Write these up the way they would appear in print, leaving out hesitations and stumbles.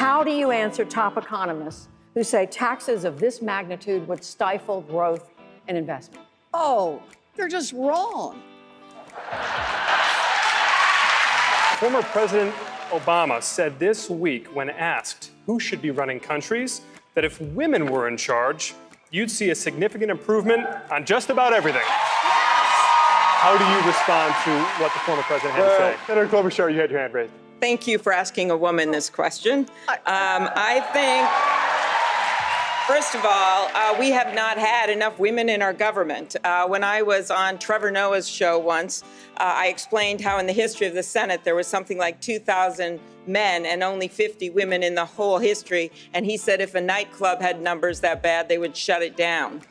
How do you answer top economists who say taxes of this magnitude would stifle growth and investment? Oh, they're just wrong. Former President Obama said this week when asked who should be running countries that if women were in charge, you'd see a significant improvement on just about everything. How do you respond to what the former president had to say? Senator Klobuchar, you had your hand raised. Thank you for asking a woman this question. I think, first of all, we have not had enough women in our government. When I was on Trevor Noah's show once, I explained how in the history of the Senate there was something like 2,000 men and only 50 women in the whole history. And he said if a nightclub had numbers that bad, they would shut it down.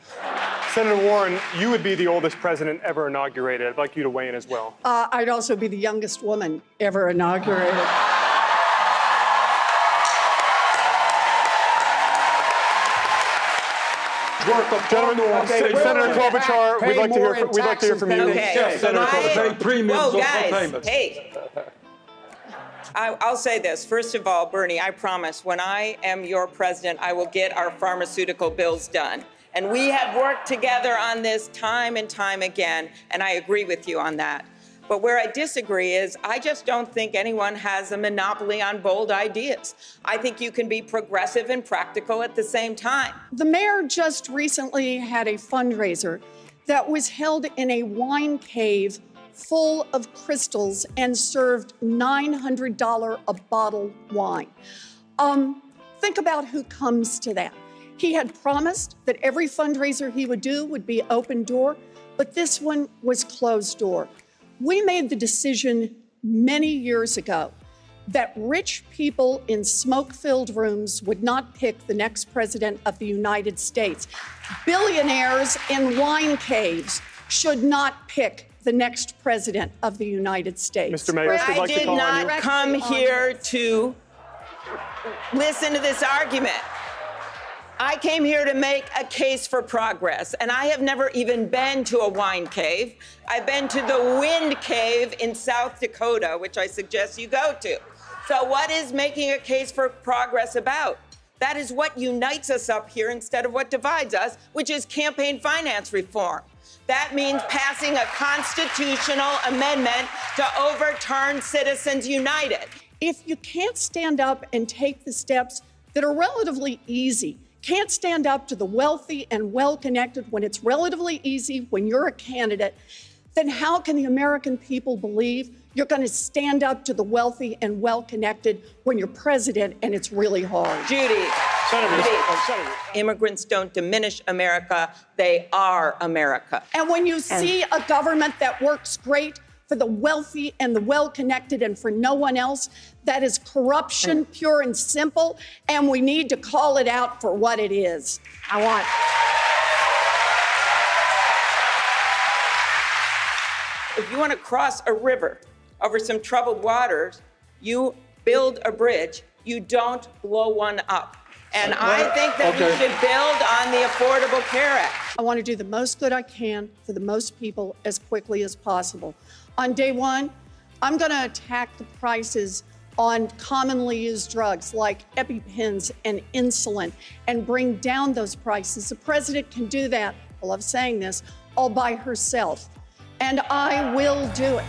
Senator Warren, you would be the oldest president ever inaugurated. I'd like you to weigh in as well. I'd also be the youngest woman ever inaugurated. Gentlemen, Senator Klobuchar, we'd like to hear from you. Okay. Yes, Senator Klobuchar, pay premiums Whoa, on guys, payments. hey. I'll say this. First of all, Bernie, I promise when I am your president, I will get our pharmaceutical bills done. And we have worked together on this time and time again, and I agree with you on that. But where I disagree is I just don't think anyone has a monopoly on bold ideas. I think you can be progressive and practical at the same time. The mayor just recently had a fundraiser that was held in a wine cave full of crystals and served $900 a bottle wine. Think about who comes to that. He had promised that every fundraiser he would do would be open door, but this one was closed door. We made the decision many years ago that rich people in smoke-filled rooms would not pick the next president of the United States. Billionaires in wine caves should not pick the next president of the United States. Mr. Mayor, I did not come here to listen to this argument. I came here to make a case for progress, and I have never even been to a wine cave. I've been to the Wind Cave in South Dakota, which I suggest you go to. So what is making a case for progress about? That is what unites us up here instead of what divides us, which is campaign finance reform. That means passing a constitutional amendment to overturn Citizens United. If you can't stand up and take the steps that are relatively easy, can't stand up to the wealthy and well-connected when it's relatively easy when you're a candidate, then how can the American people believe you're going to stand up to the wealthy and well-connected when you're president and it's really hard? Judy, immigrants don't diminish America, they are America. And when you see a government that works great for the wealthy and the well-connected and for no one else, that is corruption, pure and simple, and we need to call it out for what it is. If you want to cross a river over some troubled waters, you build a bridge, you don't blow one up. And I think that we should build on the Affordable Care Act. I want to do the most good I can for the most people as quickly as possible. On day one, I'm going to attack the prices on commonly used drugs like EpiPens and insulin and bring down those prices. The president can do that, I love saying this, all by herself. And I will do it.